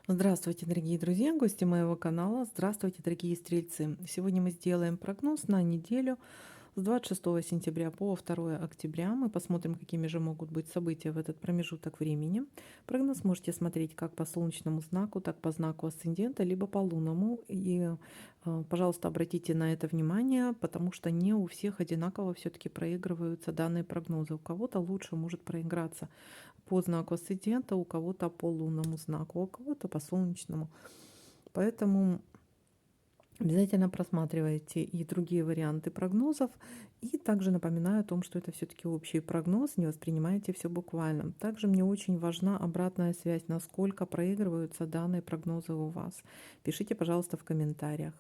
Здравствуйте, дорогие друзья, гости моего канала. Здравствуйте, дорогие стрельцы. Сегодня мы сделаем прогноз на неделю с 26 сентября по 2 октября. Мы посмотрим, какими же могут быть события в этот промежуток времени. Прогноз можете смотреть как по солнечному знаку, так по знаку асцендента, либо по лунному. И, пожалуйста, обратите на это внимание, потому что не у всех одинаково все-таки проигрываются данные прогнозы. У кого-то лучше может проиграться по знаку асцендента, у кого-то по лунному знаку, а у кого-то по солнечному. Поэтому обязательно просматривайте и другие варианты прогнозов. И также напоминаю о том, что это все-таки общий прогноз, не воспринимайте все буквально. Также мне очень важна обратная связь, насколько проигрываются данные прогнозы у вас. Пишите, пожалуйста, в комментариях.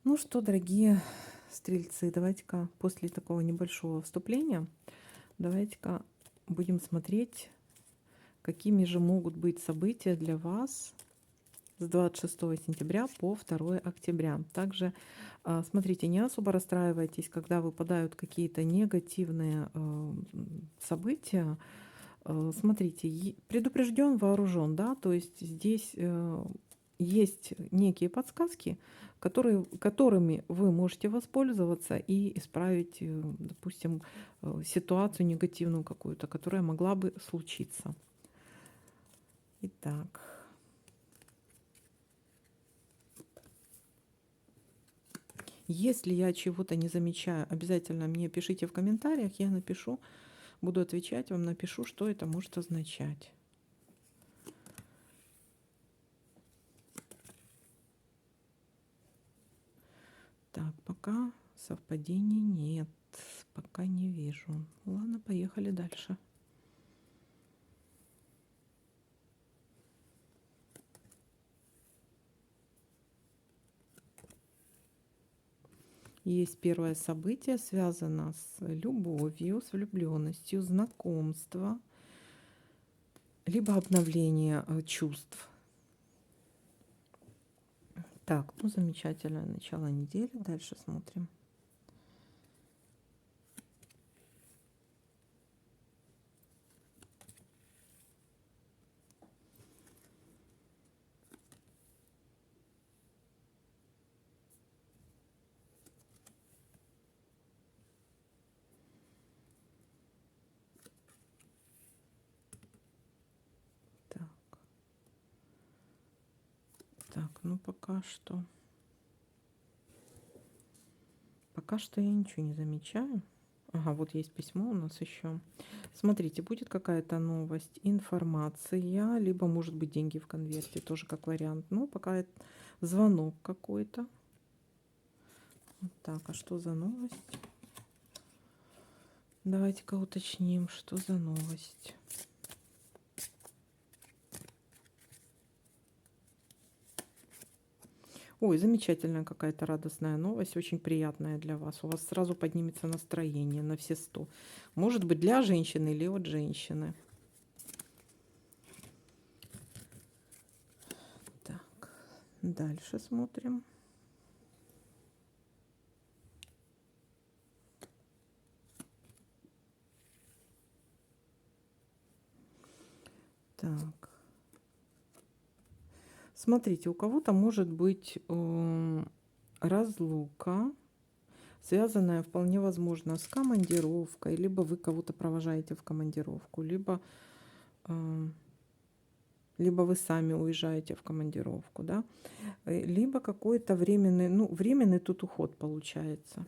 Ну что, дорогие стрельцы, давайте-ка после такого небольшого вступления, давайте-ка будем смотреть, какими же могут быть события для вас с 26 сентября по 2 октября. Также смотрите, не особо расстраивайтесь, когда выпадают какие-то негативные события. Смотрите, предупрежден, вооружен, да, то есть здесь есть некие подсказки, которыми вы можете воспользоваться и исправить, допустим, ситуацию негативную какую-то, которая могла бы случиться. Итак, если я чего-то не замечаю, обязательно мне пишите в комментариях, я напишу, буду отвечать вам, напишу, что это может означать. Так, пока совпадений нет, пока не вижу. Ладно, поехали дальше. Есть первое событие, связано с любовью, с влюбленностью, знакомство, либо обновление чувств. Так, ну замечательное начало недели. Дальше смотрим. Так, так, ну пока что. Пока что я ничего не замечаю. Ага, вот есть письмо у нас еще. Смотрите, будет какая-то новость, информация, либо, может быть, деньги в конверте, тоже как вариант. Ну, пока это звонок какой-то. Так, а что за новость? Давайте-ка уточним, что за новость. Ой, замечательная какая-то радостная новость, очень приятная для вас. У вас сразу поднимется настроение на все 100. Может быть, для женщины или от женщины. Так, дальше смотрим. Так. Смотрите, у кого-то может быть разлука, связанная вполне возможно с командировкой, либо вы кого-то провожаете в командировку, э, либо вы сами уезжаете в командировку, да, либо какой-то временный, ну, временный тут уход получается.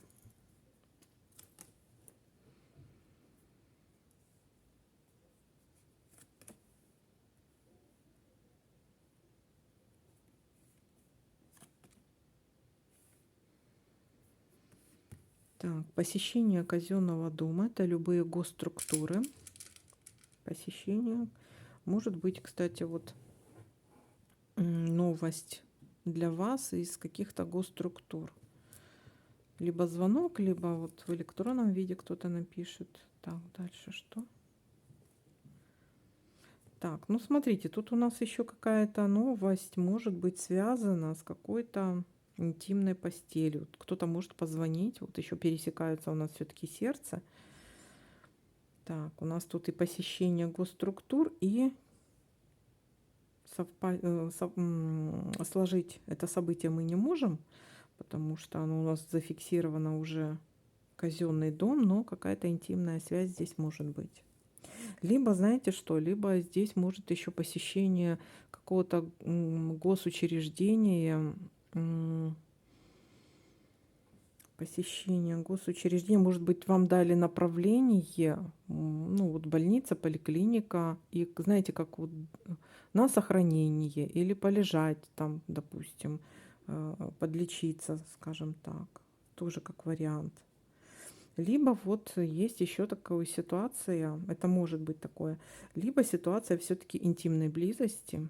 Так, посещение казенного дома, это любые госструктуры. Посещение. Может быть, кстати, вот новость для вас из каких-то госструктур. Либо звонок, либо вот в электронном виде кто-то напишет. Так, дальше что? Так, ну смотрите, тут у нас еще какая-то новость может быть связана с какой-то интимной постелью. Вот кто-то может позвонить, вот еще пересекаются у нас все-таки сердце. Так, у нас тут и посещение госструктур, и сложить это событие мы не можем, потому что оно у нас зафиксировано уже казенный дом, но какая-то интимная связь здесь может быть. Либо, знаете что, либо здесь может еще посещение какого-то госучреждения, посещение госучреждения, может быть, вам дали направление, ну вот больница, поликлиника, и знаете, как вот на сохранение или полежать там, допустим, подлечиться, скажем так, тоже как вариант. Либо вот есть еще такая ситуация, это может быть такое, либо ситуация все-таки интимной близости,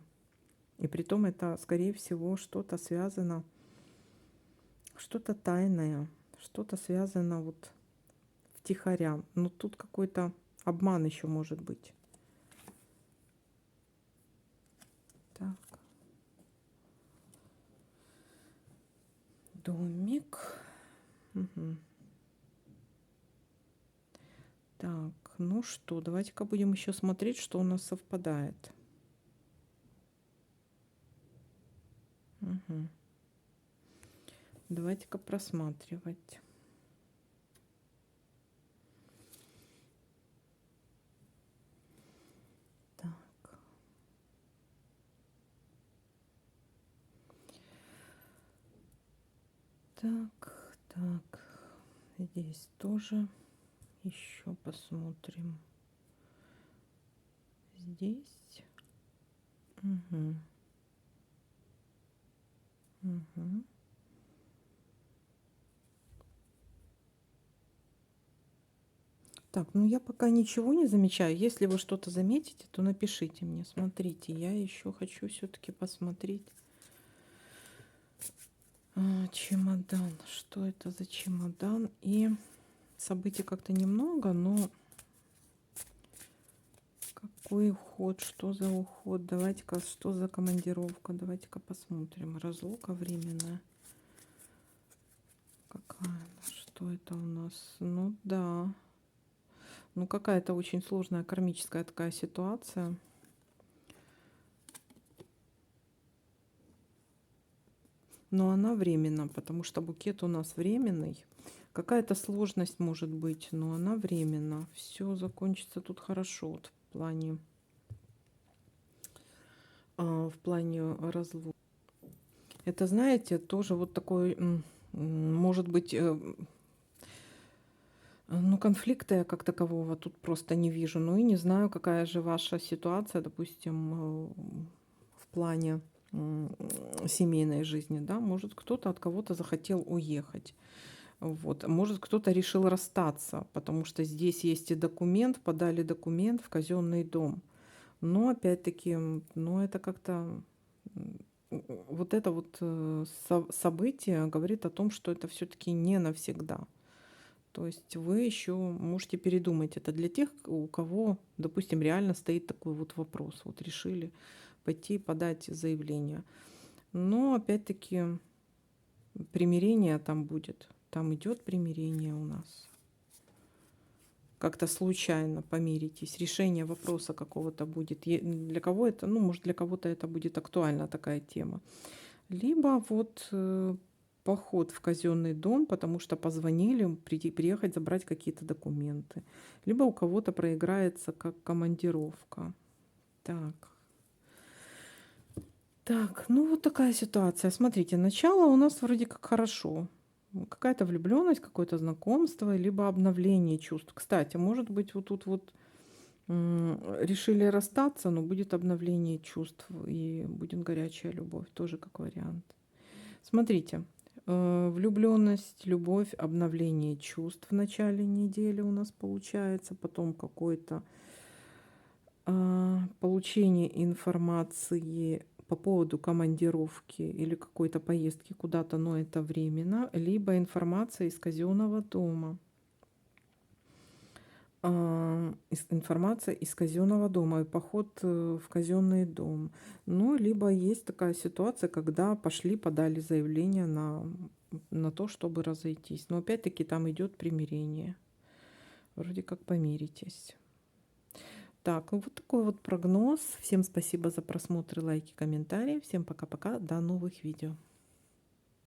и притом это, скорее всего, что-то связано, что-то тайное, что-то связано вот втихаря. Но тут какой-то обман еще может быть. Так. Домик. Угу. Так, ну что, давайте-ка будем еще смотреть, что у нас совпадает. Угу. Давайте-ка просматривать. Так. Так. Здесь тоже еще посмотрим. Здесь. Угу. Угу. Так, ну я пока ничего не замечаю. Если вы что-то заметите, то напишите мне. Смотрите, я еще хочу все-таки посмотреть. Чемодан. Что это за чемодан? И событий как-то немного, но какой уход? Что за уход? Давайте-ка, что за командировка? Давайте-ка посмотрим. Разлука временная. Какая? Что это у нас? Ну да. Ну какая-то очень сложная кармическая такая ситуация. Но она временна, потому что букет у нас временный. Какая-то сложность может быть, но она временна. Все закончится тут хорошо вот в плане разлуки. Это, знаете, тоже вот такой, может быть, ну, конфликта я как такового тут просто не вижу. Ну и не знаю, какая же ваша ситуация, допустим, в плане семейной жизни, да, может кто-то от кого-то захотел уехать, вот, может кто-то решил расстаться, потому что здесь есть и документ, подали документ в казенный дом, но опять-таки, ну это как-то вот это вот событие говорит о том, что это все-таки не навсегда. То есть вы еще можете передумать. Это для тех, у кого, допустим, реально стоит такой вот вопрос. Вот решили пойти подать заявление. Но опять-таки примирение там будет. Там идет примирение у нас. Как-то случайно помиритесь. Решение вопроса какого-то будет. Для кого это, ну, может, для кого-то это будет актуальна такая тема. Либо вот поход в казенный дом, потому что позвонили, приехать забрать какие-то документы. Либо у кого-то проиграется как командировка. Так, ну вот такая ситуация. Смотрите, начало у нас вроде как хорошо. Какая-то влюбленность, какое-то знакомство, либо обновление чувств. Кстати, может быть, вот тут вот решили расстаться, но будет обновление чувств и будет горячая любовь, тоже как вариант. Смотрите, влюбленность, любовь, обновление чувств в начале недели у нас получается, потом какое-то получение информации по поводу командировки или какой-то поездки куда-то, но это временно, либо информация из казенного дома. Информация из казенного дома и поход в казенный дом. Ну, либо есть такая ситуация, когда пошли, подали заявление на то, чтобы разойтись. Но опять-таки там идет примирение. Вроде как помиритесь. Так, вот такой вот прогноз. Всем спасибо за просмотр, лайки, комментарии. Всем пока-пока. До новых видео.